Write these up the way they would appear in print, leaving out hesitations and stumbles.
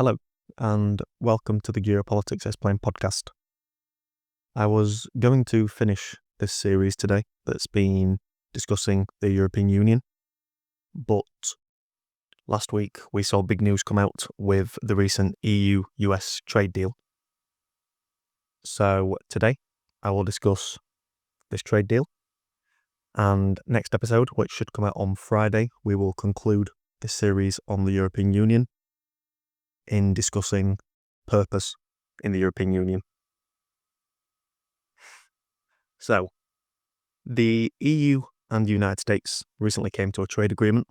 Hello, and welcome to the Geopolitics Explained podcast. I was going to finish this series today that's been discussing the European Union, but last week we saw big news come out with the recent EU-US trade deal. So today I will discuss this trade deal, and next episode, which should come out on Friday, we will conclude this series on the European Union in discussing purpose in the European Union. So, the EU and the United States recently came to a trade agreement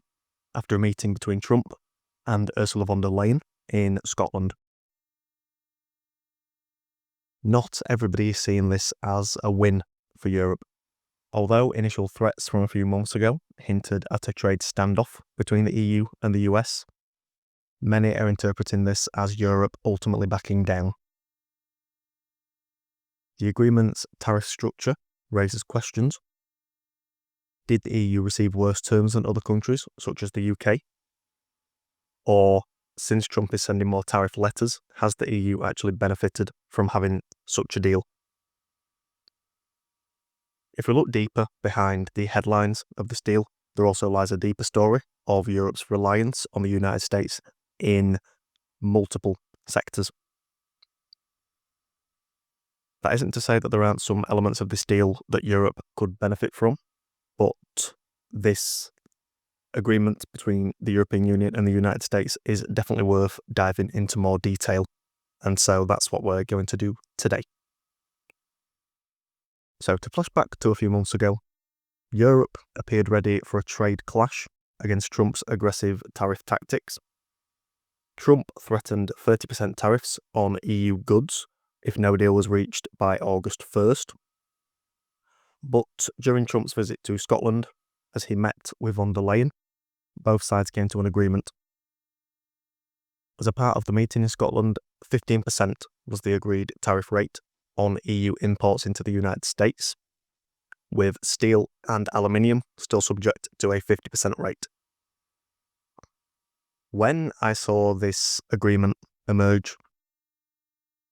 after a meeting between Trump and Ursula von der Leyen in Scotland. Not everybody is seeing this as a win for Europe. Although initial threats from a few months ago hinted at a trade standoff between the EU and the US, many are interpreting this as Europe ultimately backing down. The agreement's tariff structure raises questions. Did the EU receive worse terms than other countries, such as the UK? Or, since Trump is sending more tariff letters, has the EU actually benefited from having such a deal? If we look deeper behind the headlines of this deal, there also lies a deeper story of Europe's reliance on the United States in multiple sectors. That isn't to say that there aren't some elements of this deal that Europe could benefit from, but this agreement between the European Union and the United States is definitely worth diving into more detail, and so that's what we're going to do today. So to flash back to a few months ago, Europe appeared ready for a trade clash against Trump's aggressive tariff tactics. Trump threatened 30% tariffs on EU goods if no deal was reached by August 1st. But during Trump's visit to Scotland, as he met with von der Leyen, both sides came to an agreement. As a part of the meeting in Scotland, 15% was the agreed tariff rate on EU imports into the United States, with steel and aluminium still subject to a 50% rate. When I saw this agreement emerge,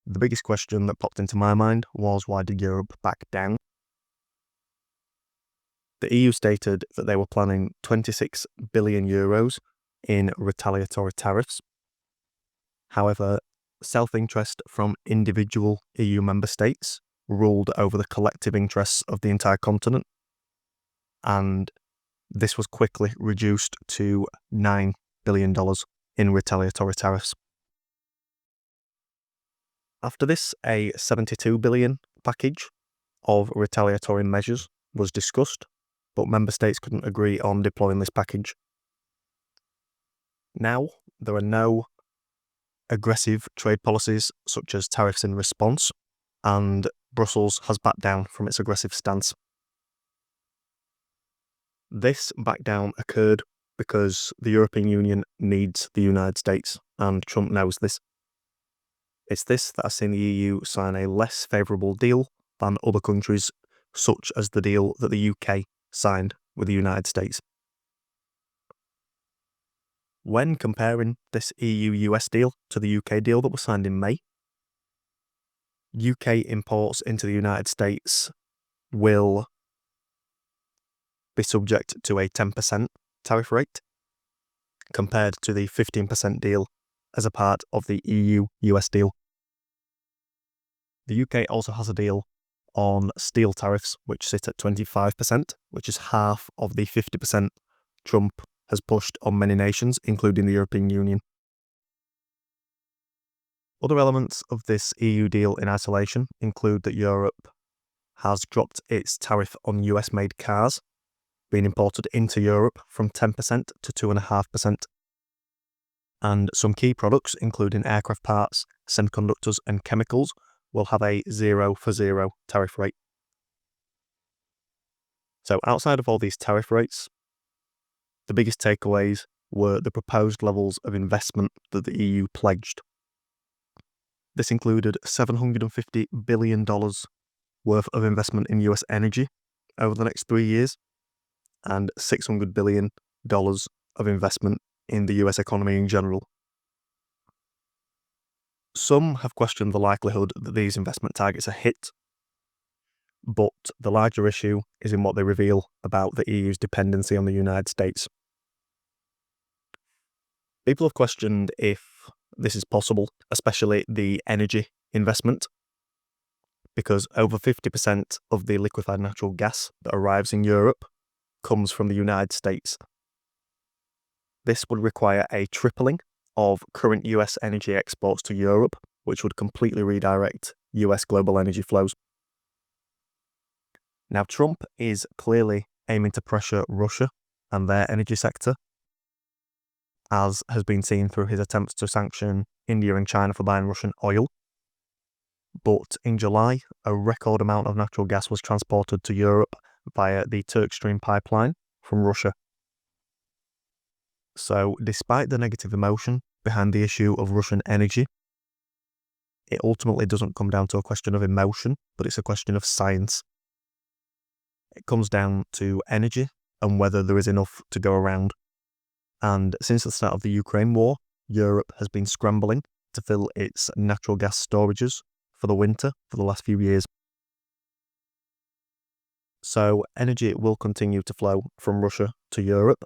the biggest question that popped into my mind was, why did Europe back down? The EU stated that they were planning 26 billion euros in retaliatory tariffs. However, self-interest from individual EU member states ruled over the collective interests of the entire continent, and this was quickly reduced to $9 billion in retaliatory tariffs. After this, a $72 billion package of retaliatory measures was discussed, but member states couldn't agree on deploying this package. Now, there are no aggressive trade policies such as tariffs in response, and Brussels has backed down from its aggressive stance. This back down occurred because the European Union needs the United States, and Trump knows this. It's this that has seen the EU sign a less favourable deal than other countries, such as the deal that the UK signed with the United States. When comparing this EU-US deal to the UK deal that was signed in May, UK imports into the United States will be subject to a 10% tariff rate, compared to the 15% deal as a part of the EU-US deal. The UK also has a deal on steel tariffs, which sit at 25%, which is half of the 50% Trump has pushed on many nations, including the European Union. Other elements of this EU deal in isolation include that Europe has dropped its tariff on US-made cars being imported into Europe from 10% to 2.5%. And some key products, including aircraft parts, semiconductors and chemicals, will have a 0-for-0 tariff rate. So outside of all these tariff rates, the biggest takeaways were the proposed levels of investment that the EU pledged. This included $750 billion worth of investment in US energy over the next 3 years, and $600 billion of investment in the US economy in general. Some have questioned the likelihood that these investment targets are hit, but the larger issue is in what they reveal about the EU's dependency on the United States. People have questioned if this is possible, especially the energy investment, because over 50% of the liquefied natural gas that arrives in Europe comes from the United States. This would require a tripling of current US energy exports to Europe, which would completely redirect US global energy flows. Now, Trump is clearly aiming to pressure Russia and their energy sector, as has been seen through his attempts to sanction India and China for buying Russian oil. But in July, a record amount of natural gas was transported to Europe via the Turk Stream pipeline from Russia. So, despite the negative emotion behind the issue of Russian energy, it ultimately doesn't come down to a question of emotion, but it's a question of science. It comes down to energy and whether there is enough to go around. And since the start of the Ukraine war, Europe has been scrambling to fill its natural gas storages for the winter for the last few years. So energy will continue to flow from Russia to Europe,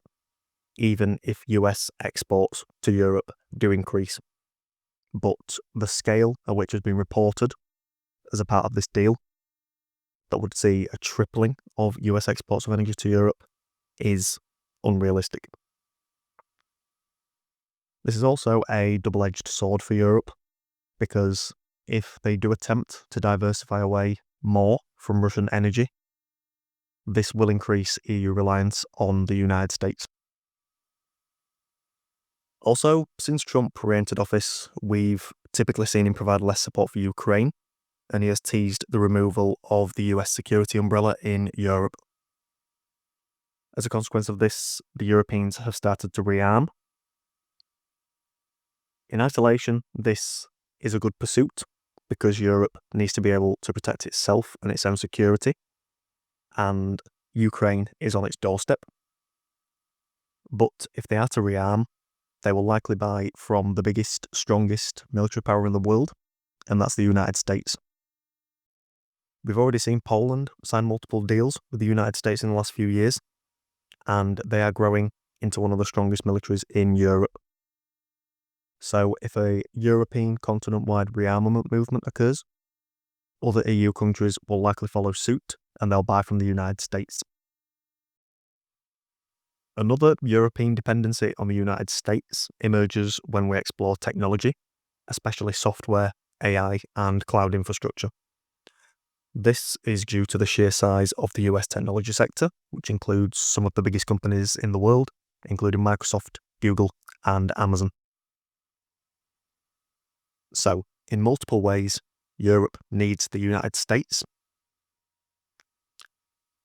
even if US exports to Europe do increase. But the scale at which has been reported as a part of this deal, that would see a tripling of US exports of energy to Europe, is unrealistic. This is also a double-edged sword for Europe, because if they do attempt to diversify away more from Russian energy, this will increase EU reliance on the United States. Also, since Trump re-entered office, we've typically seen him provide less support for Ukraine, and he has teased the removal of the US security umbrella in Europe. As a consequence of this, the Europeans have started to rearm. In isolation, this is a good pursuit, because Europe needs to be able to protect itself and its own security, and Ukraine is on its doorstep. But if they are to rearm, they will likely buy from the biggest, strongest military power in the world, and that's the United States. We've already seen Poland sign multiple deals with the United States in the last few years, and they are growing into one of the strongest militaries in Europe. So if a European continent-wide rearmament movement occurs, other EU countries will likely follow suit, and they'll buy from the United States. Another European dependency on the United States emerges when we explore technology, especially software, AI, and cloud infrastructure. This is due to the sheer size of the US technology sector, which includes some of the biggest companies in the world, including Microsoft, Google, and Amazon. So, in multiple ways, Europe needs the United States.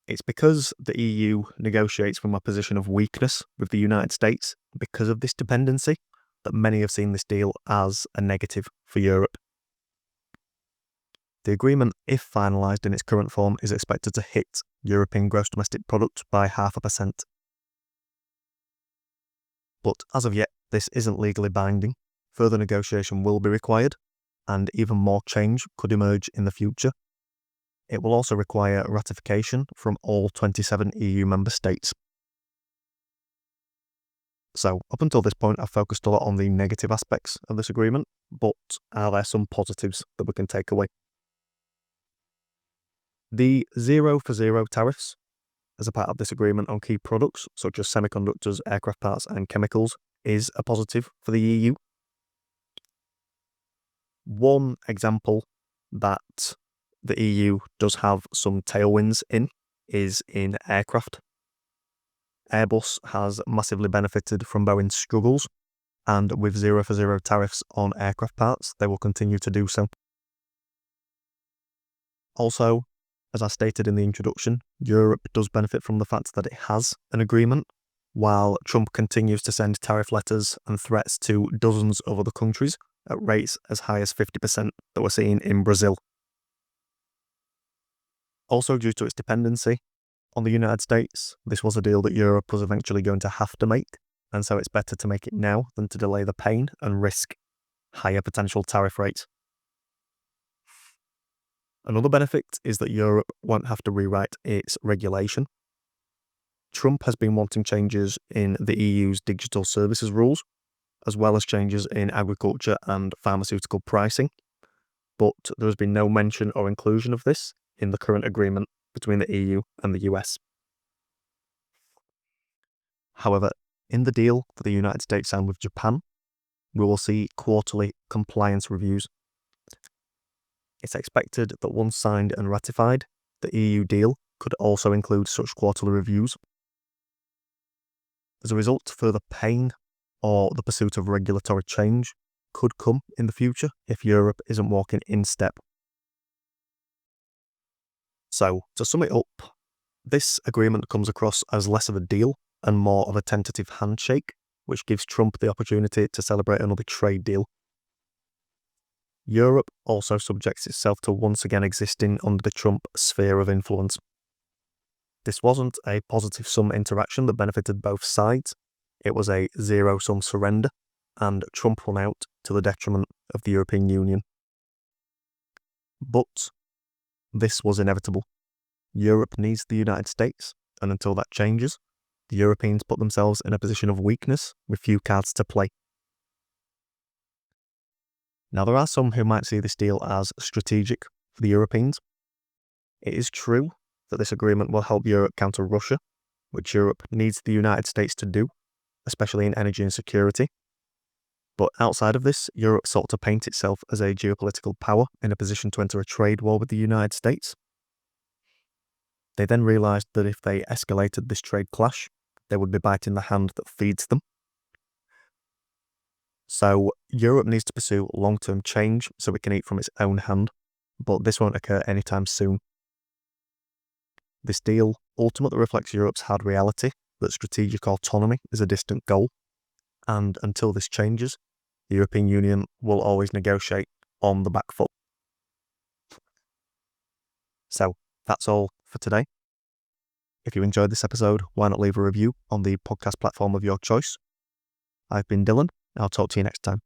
It's because the EU negotiates from a position of weakness with the United States because of this dependency that many have seen this deal as a negative for Europe. The agreement, if finalised in its current form, is expected to hit European gross domestic product by 0.5%. But as of yet, this isn't legally binding. Further negotiation will be required, and even more change could emerge in the future. It will also require ratification from all 27 EU member states. So, up until this point, I've focused a lot on the negative aspects of this agreement, but are there some positives that we can take away? The 0-for-0 tariffs, as a part of this agreement on key products such as semiconductors, aircraft parts, and chemicals, is a positive for the EU. One example that the EU does have some tailwinds in is in aircraft. Airbus has massively benefited from Boeing's struggles, and with 0-for-0 tariffs on aircraft parts, they will continue to do so. Also, as I stated in the introduction, Europe does benefit from the fact that it has an agreement, while Trump continues to send tariff letters and threats to dozens of other countries at rates as high as 50% that we're seeing in Brazil. Also, due to its dependency on the United States, this was a deal that Europe was eventually going to have to make, and so it's better to make it now than to delay the pain and risk higher potential tariff rates. Another benefit is that Europe won't have to rewrite its regulation. Trump has been wanting changes in the EU's digital services rules, as well as changes in agriculture and pharmaceutical pricing, but there has been no mention or inclusion of this in the current agreement between the EU and the US. However, in the deal that the United States signed with Japan, we will see quarterly compliance reviews. It's expected that once signed and ratified, the EU deal could also include such quarterly reviews. As a result, further pain or the pursuit of regulatory change could come in the future if Europe isn't walking in step. So, to sum it up, this agreement comes across as less of a deal and more of a tentative handshake, which gives Trump the opportunity to celebrate another trade deal. Europe also subjects itself to once again existing under the Trump sphere of influence. This wasn't a positive-sum interaction that benefited both sides. It was a zero-sum surrender, and Trump won out to the detriment of the European Union. But this was inevitable. Europe needs the United States, and until that changes, the Europeans put themselves in a position of weakness with few cards to play. Now, there are some who might see this deal as strategic for the Europeans. It is true that this agreement will help Europe counter Russia, which Europe needs the United States to do, especially in energy and security. But outside of this, Europe sought to paint itself as a geopolitical power in a position to enter a trade war with the United States. They then realised that if they escalated this trade clash, they would be biting the hand that feeds them. So Europe needs to pursue long-term change so it can eat from its own hand, but this won't occur anytime soon. This deal ultimately reflects Europe's hard reality that strategic autonomy is a distant goal, and until this changes, the European Union will always negotiate on the back foot. So that's all for today. If you enjoyed this episode, why not leave a review on the podcast platform of your choice? I've been Dylan. I'll talk to you next time.